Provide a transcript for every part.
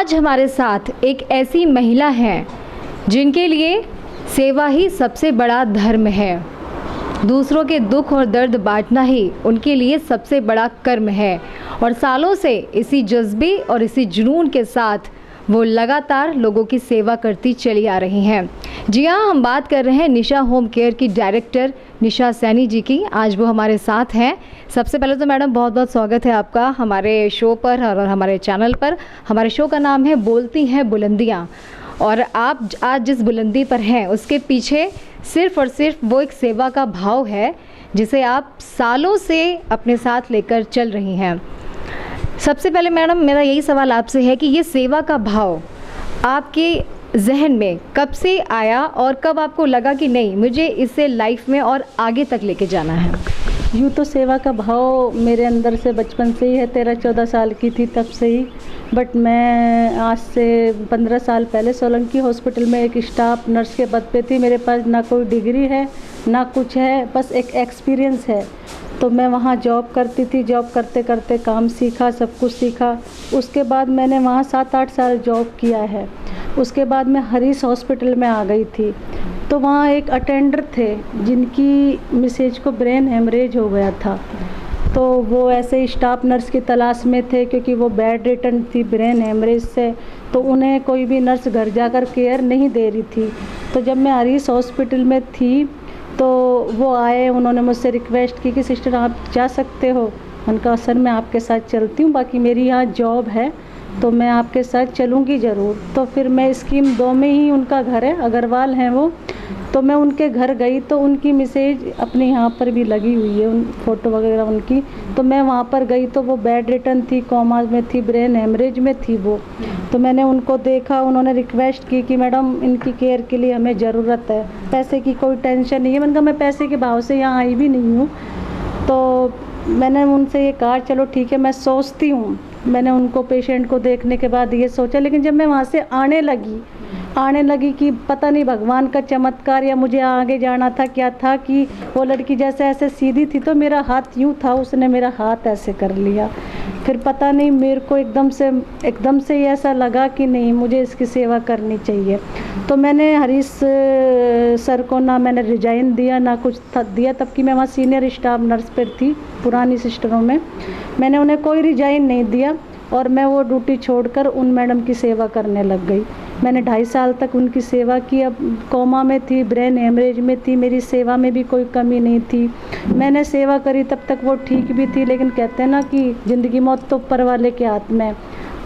आज हमारे साथ एक ऐसी महिला है जिनके लिए सेवा ही सबसे बड़ा धर्म है। दूसरों के दुख और दर्द बांटना ही उनके लिए सबसे बड़ा कर्म है और सालों से इसी जज्बे और इसी जुनून के साथ वो लगातार लोगों की सेवा करती चली आ रही हैं। जी हाँ, हम बात कर रहे हैं निशा होम केयर की डायरेक्टर निशा सैनी जी की। आज वो हमारे साथ हैं। सबसे पहले तो मैडम बहुत बहुत स्वागत है आपका हमारे शो पर और हमारे चैनल पर। हमारे शो का नाम है बोलती हैं बुलंदियाँ, और आप आज जिस बुलंदी पर हैं उसके पीछे सिर्फ़ और सिर्फ वो एक सेवा का भाव है जिसे आप सालों से अपने साथ लेकर चल रही हैं। सबसे पहले मैडम मेरा यही सवाल आपसे है कि ये सेवा का भाव आपके जहन में कब से आया और कब आपको लगा कि नहीं, मुझे इसे लाइफ में और आगे तक लेके जाना है? यूँ तो सेवा का भाव मेरे अंदर से बचपन से ही है। 13-14 साल की थी तब से ही। बट मैं आज से 15 साल पहले सोलंकी हॉस्पिटल में एक स्टाफ नर्स के पद पे थी। मेरे पास ना कोई डिग्री है ना कुछ है, बस एक एक्सपीरियंस है। तो मैं वहाँ जॉब करती थी। जॉब करते करते काम सीखा, सब कुछ सीखा। उसके बाद मैंने वहाँ 7-8 साल जॉब किया है। उसके बाद मैं हरीश हॉस्पिटल में आ गई थी। तो वहाँ एक अटेंडर थे जिनकी मिसेज को ब्रेन हेमरेज हो गया था। तो वो ऐसे ही स्टाफ नर्स की तलाश में थे क्योंकि वो बेड रिटर्न थी ब्रेन हेमरेज से। तो उन्हें कोई भी नर्स घर जाकर केयर नहीं दे रही थी। तो जब मैं हरीश हॉस्पिटल में थी तो वो आए, उन्होंने मुझसे रिक्वेस्ट की कि सिस्टर आप जा सकते हो। उनका सर मैं आपके साथ चलती हूँ, बाकी मेरी यहाँ जॉब है तो मैं आपके साथ चलूँगी ज़रूर। तो फिर मैं स्कीम 2 में ही, उनका घर है, अग्रवाल हैं वो, तो मैं उनके घर गई तो उनकी मैसेज अपने यहाँ पर भी लगी हुई है, उन फ़ोटो वगैरह उनकी। तो मैं वहाँ पर गई तो वो बेड रिटर्न थी, कोमा में थी, ब्रेन हेमरेज में थी वो। तो मैंने उनको देखा, उन्होंने रिक्वेस्ट की कि मैडम इनकी केयर के लिए हमें ज़रूरत है, पैसे की कोई टेंशन नहीं है। मैंने कहा मैं पैसे के भाव से यहाँ आई भी नहीं हूँ। तो मैंने उनसे ये कहा चलो ठीक है, मैं सोचती हूँ। मैंने उनको पेशेंट को देखने के बाद ये सोचा, लेकिन जब मैं वहाँ से आने लगी कि पता नहीं भगवान का चमत्कार या मुझे आगे जाना था क्या था कि वो लड़की जैसे ऐसे सीधी थी तो मेरा हाथ यूँ था, उसने मेरा हाथ ऐसे कर लिया। फिर पता नहीं मेरे को एकदम से ही ऐसा लगा कि नहीं, मुझे इसकी सेवा करनी चाहिए। तो मैंने हरीश सर को ना मैंने रिजाइन दिया ना कुछ दिया, तब कि मैं वहाँ सीनियर स्टाफ नर्स पर थी पुरानी सिस्टरों में। मैंने उन्हें कोई रिजाइन नहीं दिया और मैं वो ड्यूटी छोड़कर उन मैडम की सेवा करने लग गई। मैंने 2.5 साल तक उनकी सेवा की। अब कोमा में थी, ब्रेन हेमरेज में थी, मेरी सेवा में भी कोई कमी नहीं थी। मैंने सेवा करी तब तक वो ठीक भी थी, लेकिन कहते हैं ना कि ज़िंदगी मौत तो ऊपर वाले के हाथ में,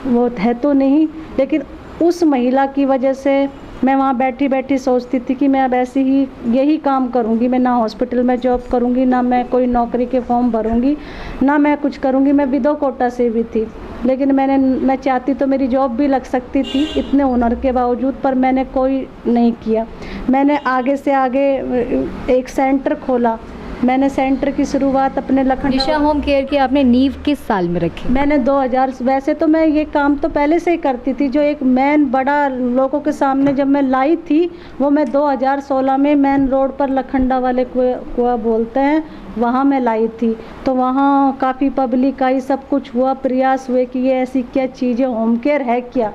वो है तो नहीं। लेकिन उस महिला की वजह से मैं वहाँ बैठी बैठी सोचती थी कि मैं अब ऐसे ही यही काम करूँगी। मैं ना हॉस्पिटल में जॉब करूँगी, ना मैं कोई नौकरी के फॉर्म भरूँगी, ना मैं कुछ करूँगी। मैं विदो कोटा से भी थी, लेकिन मैं चाहती तो मेरी जॉब भी लग सकती थी इतने हुनर के बावजूद, पर मैंने कोई नहीं किया। मैंने आगे से आगे एक सेंटर खोला। मैंने सेंटर की शुरुआत अपने निशा होम केयर की आपने नींव किस साल में रखी? मैंने 2000, वैसे तो मैं ये काम तो पहले से ही करती थी। जो एक मेन बड़ा लोगों के सामने जब मैं लाई थी वो मैं 2016 में मेन रोड पर लखंडा वाले कुआ बोलते हैं, वहाँ मैं लाई थी। तो वहाँ काफ़ी पब्लिक आई, सब कुछ हुआ, प्रयास हुए कि ये ऐसी क्या चीज़ें, होम केयर है क्या।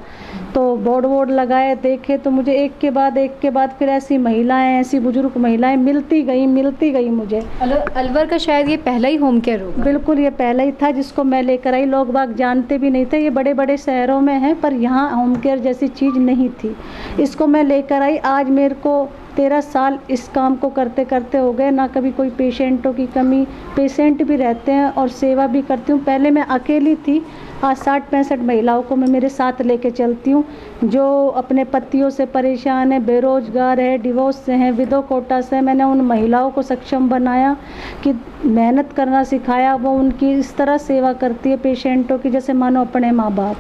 तो बोर्ड लगाए, देखे, तो मुझे एक के बाद फिर ऐसी महिलाएं, ऐसी बुजुर्ग महिलाएं मिलती गई मुझे। अलवर का शायद ये पहला ही होम केयर होगा। बिल्कुल ये पहला ही था जिसको मैं लेकर आई। लोग बाग जानते भी नहीं थे, ये बड़े बड़े शहरों में है पर यहाँ होम केयर जैसी चीज़ नहीं थी। इसको मैं लेकर आई। आज मेरे को 13 साल इस काम को करते करते हो गए। ना कभी कोई पेशेंटों की कमी, पेशेंट भी रहते हैं और सेवा भी करती हूँ। पहले मैं अकेली थी, आज 60-65 महिलाओं को मैं मेरे साथ लेके चलती हूँ, जो अपने पतियों से परेशान है, बेरोजगार है, डिवोर्स से हैं, विधो कोटा से। मैंने उन महिलाओं को सक्षम बनाया कि मेहनत करना सिखाया। वो उनकी इस तरह सेवा करती है पेशेंटों की जैसे मानो अपने माँ बाप।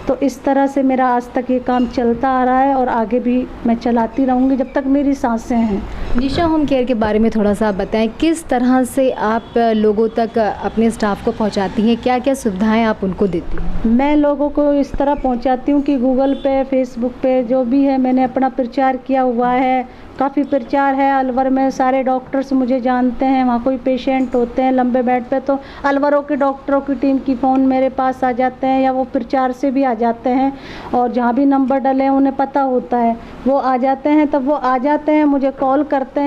तो इस तरह से मेरा आज तक ये काम चलता आ रहा है और आगे भी मैं चलाती रहूँगी जब तक मेरी सांसें हैं। निशा होम केयर के बारे में थोड़ा सा बताएं, किस तरह से आप लोगों तक अपने स्टाफ को पहुंचाती हैं, क्या क्या सुविधाएं आप उनको देती हैं? मैं लोगों को इस तरह पहुंचाती हूं कि गूगल पे, फेसबुक पे जो भी है मैंने अपना प्रचार किया हुआ है। काफ़ी प्रचार है। अलवर में सारे डॉक्टर्स मुझे जानते हैं, वहाँ कोई पेशेंट होते हैं लंबे बेड पे तो अलवरों के डॉक्टरों की टीम की फ़ोन मेरे पास आ जाते हैं, या वो प्रचार से भी आ जाते हैं, और जहाँ भी नंबर डले हैं उन्हें पता होता है, वो आ जाते हैं। तब वो आ जाते हैं, मुझे कॉल करते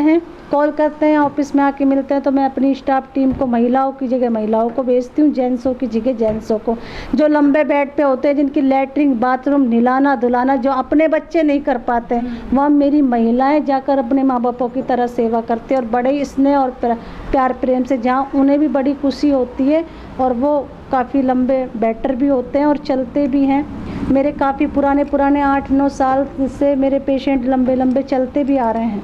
हैं, ऑफिस में आके मिलते हैं, तो मैं अपनी स्टाफ टीम को महिलाओं की जगह महिलाओं को भेजती हूँ, जेंट्सों की जगह जेंट्सों को। जो लंबे बेड पे होते हैं, जिनकी लैट्रिन बाथरूम नहलाना धुलाना जो अपने बच्चे नहीं कर पाते हैं, वहाँ मेरी महिलाएं जाकर अपने माँ बापों की तरह सेवा करती हैं, और बड़े स्नेह और प्यार प्रेम से, जहाँ उन्हें भी बड़ी खुशी होती है, और वो काफ़ी लंबे बेटर भी होते हैं और चलते भी हैं। मेरे काफ़ी पुराने 8-9 साल से मेरे पेशेंट लंबे चलते भी आ रहे हैं।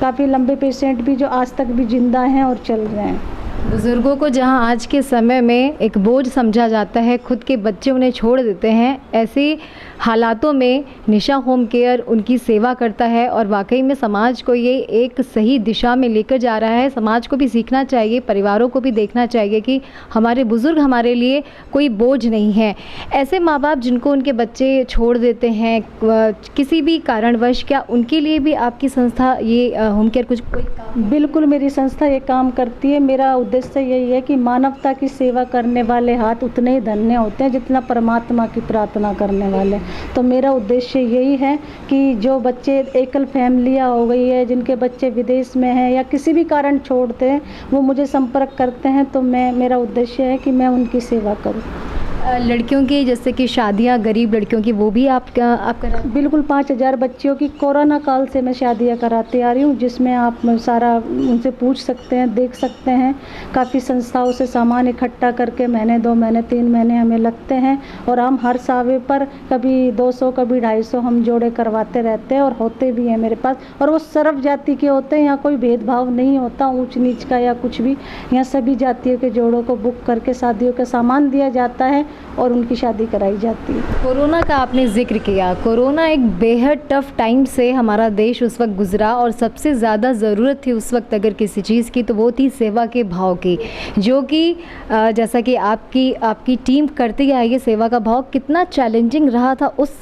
काफ़ी लंबे पेशेंट भी जो आज तक भी जिंदा हैं और चल रहे हैं। बुज़ुर्गों को जहां आज के समय में एक बोझ समझा जाता है, खुद के बच्चे उन्हें छोड़ देते हैं, ऐसे हालातों में निशा होम केयर उनकी सेवा करता है, और वाकई में समाज को ये एक सही दिशा में लेकर जा रहा है। समाज को भी सीखना चाहिए, परिवारों को भी देखना चाहिए कि हमारे बुज़ुर्ग हमारे लिए कोई बोझ नहीं है। ऐसे माँ बाप जिनको उनके बच्चे छोड़ देते हैं किसी भी कारणवश, क्या उनके लिए भी आपकी संस्था ये होम केयर कुछ कोई काम? बिल्कुल, मेरी संस्था ये काम करती है। मेरा उद्देश्य यही है कि मानवता की सेवा करने वाले हाथ उतने ही धन्य होते हैं जितना परमात्मा की प्रार्थना करने वाले। तो मेरा उद्देश्य यही है कि जो बच्चे एकल फैमिलियाँ हो गई है, जिनके बच्चे विदेश में हैं या किसी भी कारण छोड़ते हैं, वो मुझे संपर्क करते हैं, तो मेरा उद्देश्य है कि मैं उनकी सेवा करूं। लड़कियों की जैसे कि शादियां, गरीब लड़कियों की, वो भी आप करा? बिल्कुल, 5000 बच्चियों की कोरोना काल से मैं शादियां कराती आ रही हूँ, जिसमें आप सारा उनसे पूछ सकते हैं, देख सकते हैं। काफ़ी संस्थाओं से सामान इकट्ठा करके महीने 2 महीने 3 महीने हमें लगते हैं, और हम हर सावे पर कभी 200 कभी 250 हम जोड़े करवाते रहते हैं, और होते भी हैं मेरे पास। और वो सर्व जाति के होते हैं, यहाँ कोई भेदभाव नहीं होता ऊँच नीच का या कुछ भी। यहाँ सभी जातियों के जोड़ों को बुक करके शादियों का सामान दिया जाता है और उनकी शादी कराई जाती है। कोरोना का आपने जिक्र किया, कोरोना एक बेहद टफ टाइम से हमारा देश उस वक्त गुजरा, और सबसे ज़्यादा ज़रूरत थी उस वक्त अगर किसी चीज़ की तो वो थी सेवा के भाव की, जो कि जैसा कि आपकी टीम करती आई है। सेवा का भाव कितना चैलेंजिंग रहा था उस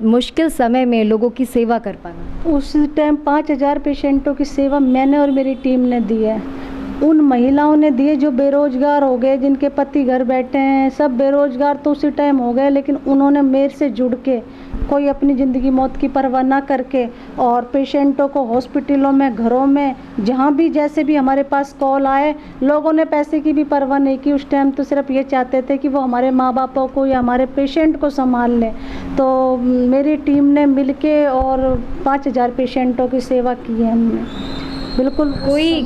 मुश्किल समय में लोगों की सेवा कर पाना? उस टाइम 5000 पेशेंटों की सेवा मैंने और मेरी टीम ने दी है। उन महिलाओं ने दिए जो बेरोजगार हो गए, जिनके पति घर बैठे हैं, सब बेरोजगार तो उसी टाइम हो गए, लेकिन उन्होंने मेरे से जुड़ के, कोई अपनी ज़िंदगी मौत की परवाह ना करके, और पेशेंटों को हॉस्पिटलों में, घरों में, जहाँ भी जैसे भी हमारे पास कॉल आए, लोगों ने पैसे की भी परवाह नहीं की। उस टाइम तो सिर्फ ये चाहते थे कि वो हमारे माँ बापों को या हमारे पेशेंट को संभाल लें। तो मेरी टीम ने मिलके और 5000 पेशेंटों की सेवा की है हमने। बिल्कुल।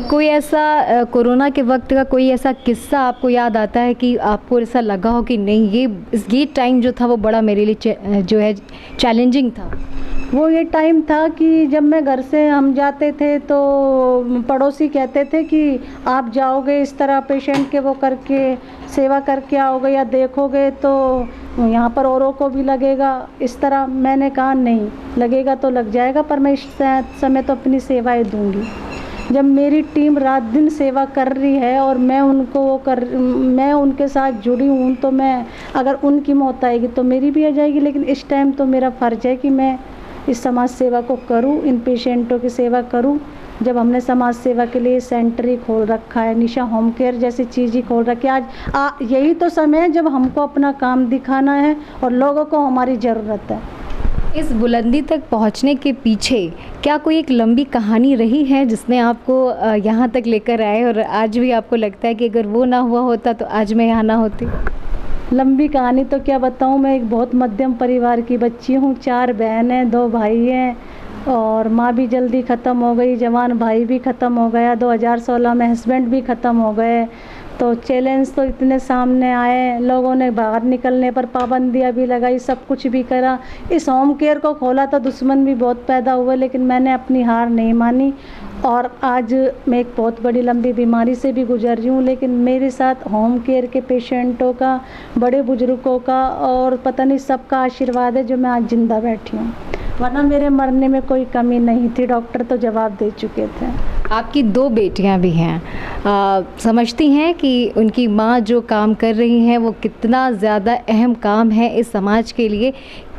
कोई ऐसा कोरोना के वक्त का कोई ऐसा किस्सा आपको याद आता है कि आपको ऐसा लगा हो कि नहीं, ये टाइम जो था वो बड़ा मेरे लिए जो है चैलेंजिंग था? वो ये टाइम था कि जब मैं घर से हम जाते थे तो पड़ोसी कहते थे कि आप जाओगे इस तरह पेशेंट के वो करके सेवा करके आओगे या देखोगे तो यहाँ पर औरों को भी लगेगा इस तरह। मैंने कहा नहीं, लगेगा तो लग जाएगा, पर मैं इस समय तो अपनी सेवाएं दूंगी। जब मेरी टीम रात दिन सेवा कर रही है और मैं उनके साथ जुड़ी हूँ, तो मैं, अगर उनकी मौत आएगी तो मेरी भी आ जाएगी, लेकिन इस टाइम तो मेरा फ़र्ज़ है कि मैं इस समाज सेवा को करूँ, इन पेशेंटों की सेवा करूँ। जब हमने समाज सेवा के लिए सेंटर ही खोल रखा है, निशा होम केयर जैसी चीज़ ही खोल रखी है, आज यही तो समय है जब हमको अपना काम दिखाना है और लोगों को हमारी ज़रूरत है। इस बुलंदी तक पहुंचने के पीछे क्या कोई एक लंबी कहानी रही है जिसने आपको यहाँ तक लेकर आए, और आज भी आपको लगता है कि अगर वो ना हुआ होता तो आज मैं यहाँ ना होती? लंबी कहानी तो क्या बताऊँ, मैं एक बहुत मध्यम परिवार की बच्ची हूँ। 4 बहन हैं, 2 भाई हैं, और माँ भी जल्दी ख़त्म हो गई, जवान भाई भी ख़त्म हो गया, 2016 में हस्बैंड भी ख़त्म हो गए। तो चैलेंज तो इतने सामने आए, लोगों ने बाहर निकलने पर पाबंदियां भी लगाई, सब कुछ भी करा। इस होम केयर को खोला तो दुश्मन भी बहुत पैदा हुए, लेकिन मैंने अपनी हार नहीं मानी, और आज मैं एक बहुत बड़ी लंबी बीमारी से भी गुजर रही हूँ, लेकिन मेरे साथ होम केयर के पेशेंटों का, बड़े बुजुर्गों का और पता नहीं सबका आशीर्वाद है जो मैं आज ज़िंदा बैठी हूँ, वरना मेरे मरने में कोई कमी नहीं थी। डॉक्टर तो जवाब दे चुके थे। आपकी 2 बेटियां भी हैं, समझती हैं कि उनकी माँ जो काम कर रही हैं वो कितना ज़्यादा अहम काम है इस समाज के लिए।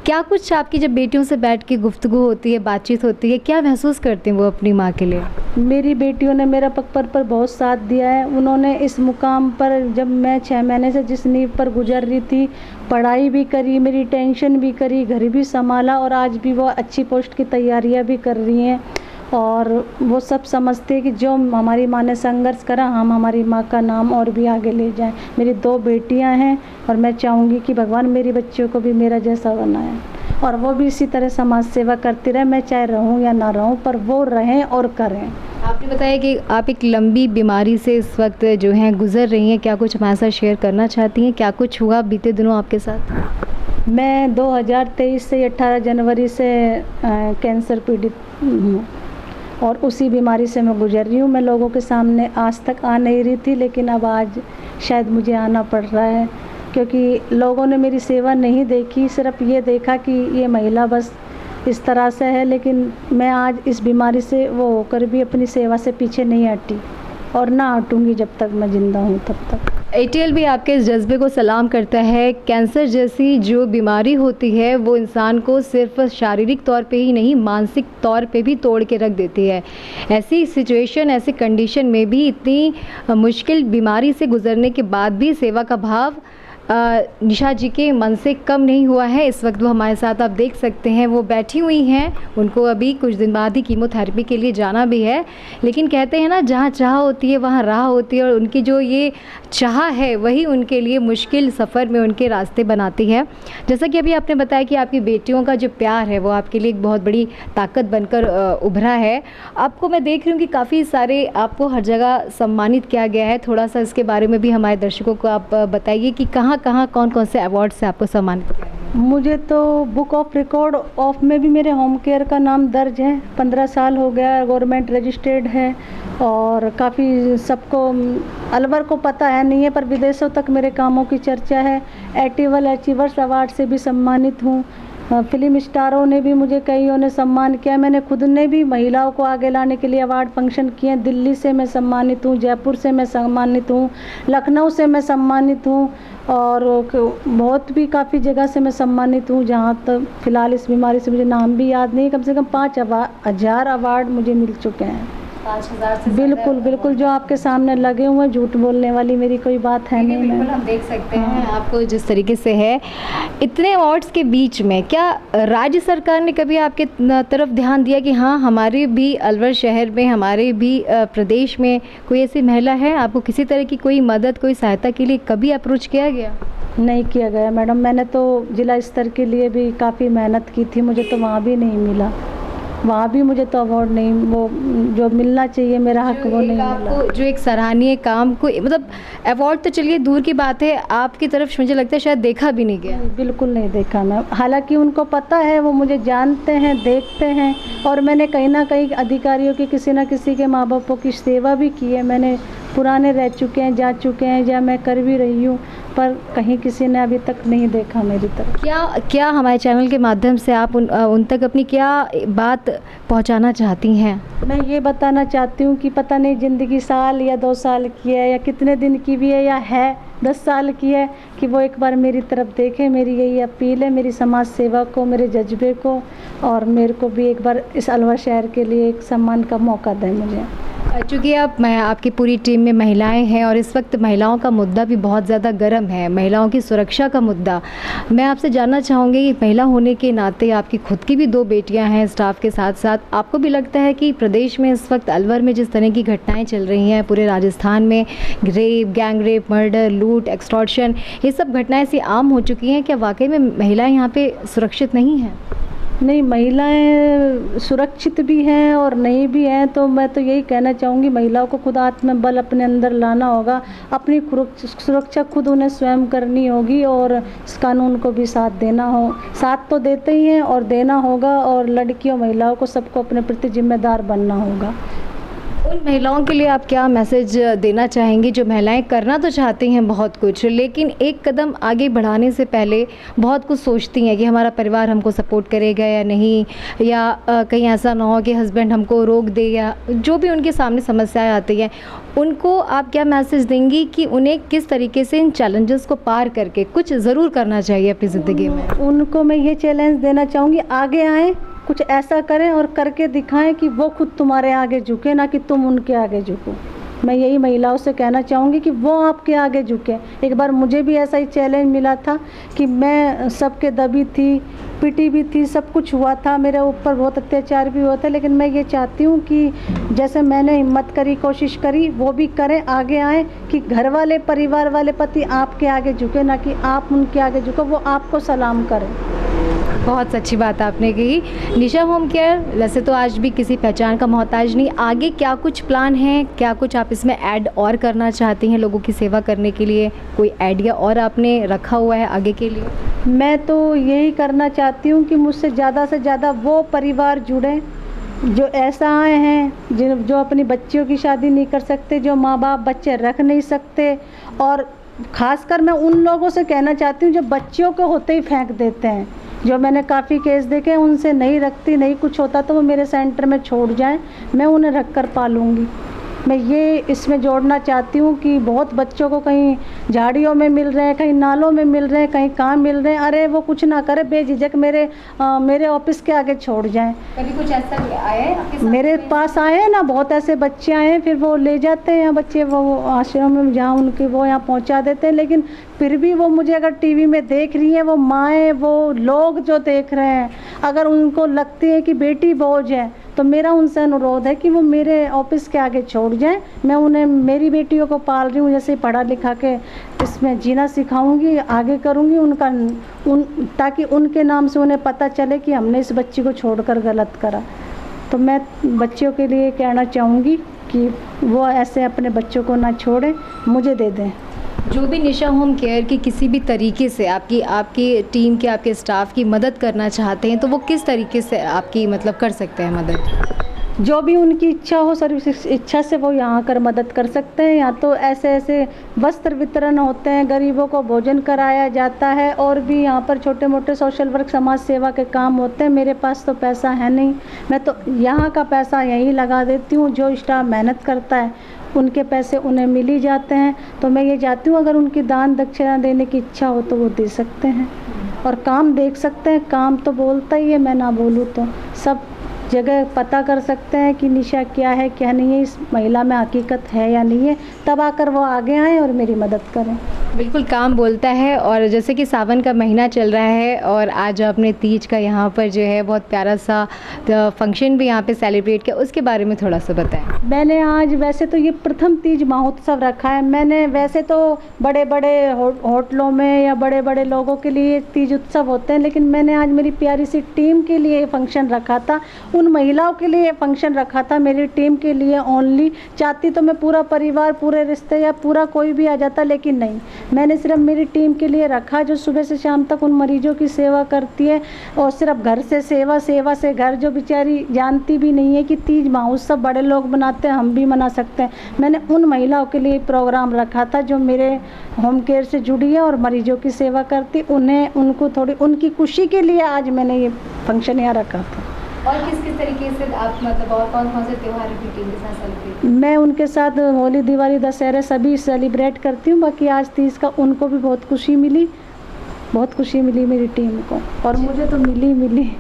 क्या कुछ आपकी जब बेटियों से बैठ के गुफ्तगू होती है, बातचीत होती है, क्या महसूस करती हैं वो अपनी माँ के लिए? मेरी बेटियों ने मेरा पग पर बहुत साथ दिया है। उन्होंने इस मुकाम पर, जब मैं 6 महीने से जिस नींव पर गुजर रही थी, पढ़ाई भी करी, मेरी टेंशन भी करी, घर भी संभाला, और आज भी वो अच्छी पोस्ट की तैयारियां भी कर रही हैं। और वो सब समझते हैं कि जो हमारी माँ ने संघर्ष करा, हम हमारी माँ का नाम और भी आगे ले जाएं। मेरी 2 बेटियां हैं और मैं चाहूँगी कि भगवान मेरी बच्चियों को भी मेरा जैसा बनाए और वो भी इसी तरह समाज सेवा करती रहे। मैं चाहे रहूँ या ना रहूँ, पर वो रहें और करें। आपने बताया कि आप एक लंबी बीमारी से इस वक्त जो हैं गुजर रही हैं, क्या कुछ हमारे साथ शेयर करना चाहती हैं? क्या कुछ हुआ बीते दिनों आपके साथ? मैं 2023 से 18 जनवरी से कैंसर पीड़ित हूँ और उसी बीमारी से मैं गुजर रही हूँ। मैं लोगों के सामने आज तक आ नहीं रही थी, लेकिन अब आज शायद मुझे आना पड़ रहा है, क्योंकि लोगों ने मेरी सेवा नहीं देखी, सिर्फ ये देखा कि ये महिला बस इस तरह से है। लेकिन मैं आज इस बीमारी से वो होकर भी अपनी सेवा से पीछे नहीं हटी और ना हटूँगी जब तक मैं ज़िंदा हूँ तब तक। ATL भी आपके इस जज्बे को सलाम करता है। कैंसर जैसी जो बीमारी होती है वो इंसान को सिर्फ शारीरिक तौर पे ही नहीं, मानसिक तौर पे भी तोड़ के रख देती है। ऐसी सिचुएशन, ऐसी कंडीशन में भी, इतनी मुश्किल बीमारी से गुजरने के बाद भी सेवा का भाव निशा जी के मन से कम नहीं हुआ है। इस वक्त वो हमारे साथ, आप देख सकते हैं, वो बैठी हुई हैं। उनको अभी कुछ दिन बाद ही कीमोथेरेपी के लिए जाना भी है, लेकिन कहते हैं ना, जहाँ चाह होती है वहाँ राह होती है, और उनकी जो ये चाह है वही उनके लिए मुश्किल सफ़र में उनके रास्ते बनाती है। जैसा कि अभी आपने बताया कि आपकी बेटियों का जो प्यार है वो आपके लिए एक बहुत बड़ी ताकत बनकर उभरा है। आपको मैं देख रही हूँ कि काफ़ी सारे आपको हर जगह सम्मानित किया गया है। थोड़ा सा इसके बारे में भी हमारे दर्शकों को आप बताइए कि कहाँ कौन कौन से अवार्ड से आपको सम्मानित किया गया? मुझे तो बुक ऑफ रिकॉर्ड ऑफ में भी मेरे होम केयर का नाम दर्ज है। 15 साल हो गया, गवर्नमेंट रजिस्टर्ड है और काफ़ी सबको अलवर को पता है नहीं है, पर विदेशों तक मेरे कामों की चर्चा है। एटिवल अचीवर्स अवार्ड से भी सम्मानित हूँ। फिल्म स्टारों ने भी मुझे, कईयों ने सम्मान किया। मैंने खुद ने भी महिलाओं को आगे लाने के लिए अवार्ड फंक्शन किए हैं। दिल्ली से मैं सम्मानित हूँ, जयपुर से मैं सम्मानित हूँ, लखनऊ से मैं सम्मानित हूँ और बहुत भी काफ़ी जगह से मैं सम्मानित हूँ। जहाँ तक फ़िलहाल इस बीमारी से मुझे नाम भी याद नहीं, कम से कम 5,000 अवार्ड मुझे मिल चुके हैं। 5,000 से बिल्कुल जो आपके सामने लगे हुए हैं, झूठ बोलने वाली मेरी कोई बात है नहीं। बिल्कुल हम देख सकते हैं आपको जिस तरीके से है। इतने अवार्ड्स के बीच में क्या राज्य सरकार ने कभी आपके तरफ ध्यान दिया कि हाँ, हमारे भी अलवर शहर में, हमारे भी प्रदेश में कोई ऐसी महिला है? आपको किसी तरह की कोई मदद, कोई सहायता के लिए कभी अप्रोच किया गया? नहीं किया गया मैडम। मैंने तो जिला स्तर के लिए भी काफ़ी मेहनत की थी, मुझे तो वहाँ भी नहीं मिला। वहाँ भी मुझे तो अवार्ड नहीं, वो जो मिलना चाहिए मेरा हक वो नहीं मिला। जो एक सराहनीय काम को, मतलब अवार्ड तो चलिए दूर की बात है, आपकी तरफ मुझे लगता है शायद देखा भी नहीं गया। बिल्कुल नहीं देखा मैं। हालांकि उनको पता है, वो मुझे जानते हैं, देखते हैं, और मैंने कहीं ना कहीं अधिकारियों की, किसी ना किसी के माँ बापों की सेवा भी की है। मैंने पुराने रह चुके हैं, जा चुके हैं, या मैं कर भी रही हूँ, पर कहीं किसी ने अभी तक नहीं देखा मेरी तरफ। क्या हमारे चैनल के माध्यम से आप उन तक अपनी क्या बात पहुंचाना चाहती हैं? मैं ये बताना चाहती हूँ कि पता नहीं ज़िंदगी साल या 2 साल की है या कितने दिन की भी है या है 10 साल की है, कि वो एक बार मेरी तरफ देखें। मेरी यही अपील है, मेरी समाज सेवा को, मेरे जज्बे को, और मेरे को भी एक बार इस अलवर शहर के लिए एक सम्मान का मौका दें मुझे। चूँकि आपकी पूरी टीम में महिलाएं हैं और इस वक्त महिलाओं का मुद्दा भी बहुत ज़्यादा गर्म है, महिलाओं की सुरक्षा का मुद्दा। मैं आपसे जानना चाहूँगी कि महिला होने के नाते आपकी खुद की भी 2 बेटियां हैं स्टाफ के साथ साथ, आपको भी लगता है कि प्रदेश में इस वक्त अलवर में जिस तरह की घटनाएँ चल रही हैं, पूरे राजस्थान में रेप, गैंग रेप, मर्डर, लूट, एक्सटॉर्शन, ये सब घटनाएँ ऐसी आम हो चुकी हैं, क्या वाकई में महिलाएँ यहाँ पर सुरक्षित नहीं हैं? नहीं, महिलाएं सुरक्षित भी हैं और नहीं भी हैं। तो मैं तो यही कहना चाहूँगी, महिलाओं को खुद आत्मबल अपने अंदर लाना होगा, अपनी सुरक्षा खुद उन्हें स्वयं करनी होगी, और इस कानून को भी साथ देना हो। साथ तो देते ही हैं और देना होगा, और लड़कियों, महिलाओं को, सबको अपने प्रति जिम्मेदार बनना होगा। उन महिलाओं के लिए आप क्या मैसेज देना चाहेंगी जो महिलाएं करना तो चाहती हैं बहुत कुछ, लेकिन एक कदम आगे बढ़ाने से पहले बहुत कुछ सोचती हैं कि हमारा परिवार हमको सपोर्ट करेगा या नहीं, या कहीं ऐसा ना हो कि हस्बैंड हमको रोक दे, या जो भी उनके सामने समस्याएं आती हैं, उनको आप क्या मैसेज देंगी कि उन्हें किस तरीके से इन चैलेंजेस को पार करके कुछ ज़रूर करना चाहिए अपनी ज़िंदगी में? उनको मैं ये चैलेंज देना चाहूँगी, आगे आएँ, कुछ ऐसा करें और करके दिखाएं कि वो खुद तुम्हारे आगे झुके, ना कि तुम उनके आगे झुको। मैं यही महिलाओं से कहना चाहूँगी कि वो आपके आगे झुके। एक बार मुझे भी ऐसा ही चैलेंज मिला था कि मैं सबके दबी थी, पिटी भी थी, सब कुछ हुआ था, मेरे ऊपर बहुत अत्याचार भी हुआ था, लेकिन मैं ये चाहती हूँ कि जैसे मैंने हिम्मत करी, कोशिश करी, वो भी करें, आगे आएँ, कि घर वाले, परिवार वाले, पति आपके आगे झुके, ना कि आप उनके आगे झुको, वो आपको सलाम करें। बहुत अच्छी बात आपने कही। निशा होम केयर वैसे तो आज भी किसी पहचान का मोहताज नहीं, आगे क्या कुछ प्लान है, क्या कुछ आप इसमें ऐड और करना चाहती हैं लोगों की सेवा करने के लिए? कोई आइडिया और आपने रखा हुआ है आगे के लिए? मैं तो यही करना चाहती हूँ कि मुझसे ज़्यादा से ज़्यादा वो परिवार जुड़ें जो ऐसा आए हैं जो अपनी बच्चियों की शादी नहीं कर सकते, जो माँ बाप बच्चे रख नहीं सकते, और ख़ासकर मैं उन लोगों से कहना चाहती हूँ जो बच्चियों को होते ही फेंक देते हैं। जो मैंने काफ़ी केस देखे, उनसे नहीं रखती, नहीं कुछ होता तो वो मेरे सेंटर में छोड़ जाएं, मैं उन्हें रख कर पालूँगी। मैं ये इसमें जोड़ना चाहती हूँ कि बहुत बच्चों को कहीं झाड़ियों में मिल रहे हैं, कहीं नालों में मिल रहे हैं, कहीं कहाँ मिल रहे हैं, अरे वो कुछ ना करे, बेझिझक मेरे ऑफिस के आगे छोड़ जाएं। कभी कुछ ऐसा आया है आपके साथ? मेरे पास आए हैं ना, बहुत ऐसे बच्चे आए हैं, फिर वो ले जाते हैं बच्चे, वो आश्रम में जहाँ उनके वो यहाँ पहुँचा देते हैं, लेकिन फिर भी वो मुझे अगर टीवी में देख रही हैं, वो माएँ, वो लोग जो देख रहे हैं, अगर उनको लगती है कि बेटी बोझ है, तो मेरा उनसे अनुरोध है कि वो मेरे ऑफिस के आगे छोड़ जाएं। मैं उन्हें, मेरी बेटियों को पाल रही हूँ, जैसे पढ़ा लिखा के इसमें जीना सिखाऊंगी, आगे करूँगी ताकि उनके नाम से उन्हें पता चले कि हमने इस बच्ची को छोड़कर गलत करा। तो मैं बच्चियों के लिए कहना चाहूँगी कि वो ऐसे अपने बच्चों को ना छोड़ें, मुझे दे दें। जो भी निशा होम केयर की किसी भी तरीके से आपकी टीम के, आपके स्टाफ की मदद करना चाहते हैं, तो वो किस तरीके से आपकी मतलब कर सकते हैं मदद? जो भी उनकी इच्छा हो, सर्विस इच्छा से वो यहाँ आकर मदद कर सकते हैं। या तो ऐसे वस्त्र वितरण होते हैं, गरीबों को भोजन कराया जाता है, और भी यहाँ पर छोटे मोटे सोशल वर्क, समाज सेवा के काम होते हैं। मेरे पास तो पैसा है नहीं, मैं तो यहाँ का पैसा यहीं लगा देती हूँ। जो स्टाफ मेहनत करता है उनके पैसे उन्हें मिल ही जाते हैं। तो मैं ये चाहती हूँ अगर उनकी दान दक्षिणा देने की इच्छा हो तो वो दे सकते हैं, और काम देख सकते हैं। काम तो बोलता ही है, मैं ना बोलूँ तो सब जगह पता कर सकते हैं कि निशा क्या है, क्या नहीं है, इस महिला में हकीकत है या नहीं है, तब आकर वो आगे आएँ और मेरी मदद करें। बिल्कुल काम बोलता है। और जैसे कि सावन का महीना चल रहा है और आज आपने तीज का यहाँ पर जो है बहुत प्यारा सा फंक्शन भी यहाँ पे सेलिब्रेट किया, उसके बारे में थोड़ा सा बताएं। मैंने आज, वैसे तो ये प्रथम तीज महोत्सव रखा है मैंने, वैसे तो बड़े बड़े होटलों में या बड़े बड़े लोगों के लिए तीज उत्सव होते हैं, लेकिन मैंने आज मेरी प्यारी सी टीम के लिए फंक्शन रखा था, उन महिलाओं के लिए फंक्शन रखा था, मेरी टीम के लिए ओनली। चाहती तो मैं पूरा परिवार, पूरे रिश्ते या पूरा कोई भी आ जाता, लेकिन नहीं, मैंने सिर्फ मेरी टीम के लिए रखा, जो सुबह से शाम तक उन मरीजों की सेवा करती है, और सिर्फ घर से सेवा, सेवा से घर, जो बेचारी जानती भी नहीं है कि तीज महोत्सव बड़े लोग मनाते हैं, हम भी मना सकते हैं। मैंने उन महिलाओं के लिए प्रोग्राम रखा था जो मेरे होम केयर से जुड़ी है और मरीजों की सेवा करती, उनको थोड़ी उनकी खुशी के लिए आज मैंने ये फंक्शन यहाँ रखा था। और किस किस तरीके से आप मतलब और कौन कौन से त्यौहार अपनी टीम के साथ सेलिब्रेट? मैं उनके साथ होली, दिवाली, दशहरे सभी सेलिब्रेट करती हूँ। बाकी आज तीज का उनको भी बहुत खुशी मिली, बहुत खुशी मिली मेरी टीम को, और मुझे तो मिली।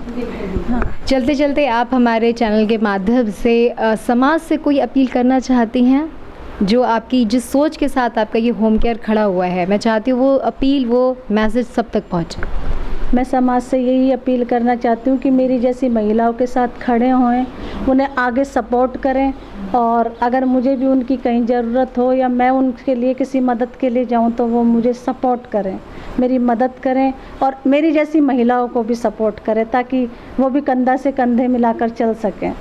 हाँ। चलते चलते आप हमारे चैनल के माध्यम से समाज से कोई अपील करना चाहती हैं? जो आपकी जिस सोच के साथ आपका ये होम केयर खड़ा हुआ है, मैं चाहती हूँ वो अपील, वो मैसेज सब तक पहुँचे। मैं समाज से यही अपील करना चाहती हूँ कि मेरी जैसी महिलाओं के साथ खड़े होएं, उन्हें आगे सपोर्ट करें, और अगर मुझे भी उनकी कहीं ज़रूरत हो या मैं उनके लिए किसी मदद के लिए जाऊँ तो वो मुझे सपोर्ट करें, मेरी मदद करें, और मेरी जैसी महिलाओं को भी सपोर्ट करें ताकि वो भी कंधा से कंधे मिलाकर चल सकें।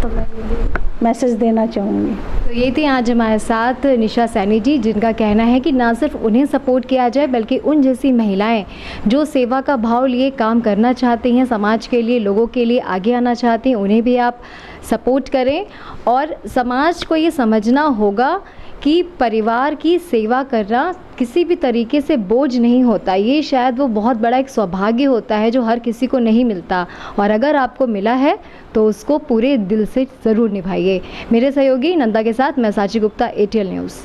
तो मैं ये मैसेज देना चाहूँगी। तो ये थी आज हमारे साथ निशा सैनी जी, जिनका कहना है कि ना सिर्फ उन्हें सपोर्ट किया जाए बल्कि उन जैसी महिलाएं जो सेवा का भाव लिए काम करना चाहती हैं, समाज के लिए, लोगों के लिए आगे आना चाहती हैं, उन्हें भी आप सपोर्ट करें। और समाज को ये समझना होगा कि परिवार की सेवा करना किसी भी तरीके से बोझ नहीं होता। ये शायद वो बहुत बड़ा एक सौभाग्य होता है जो हर किसी को नहीं मिलता, और अगर आपको मिला है तो उसको पूरे दिल से ज़रूर निभाइए। मेरे सहयोगी नंदा के साथ मैं साची गुप्ता, ATL न्यूज़।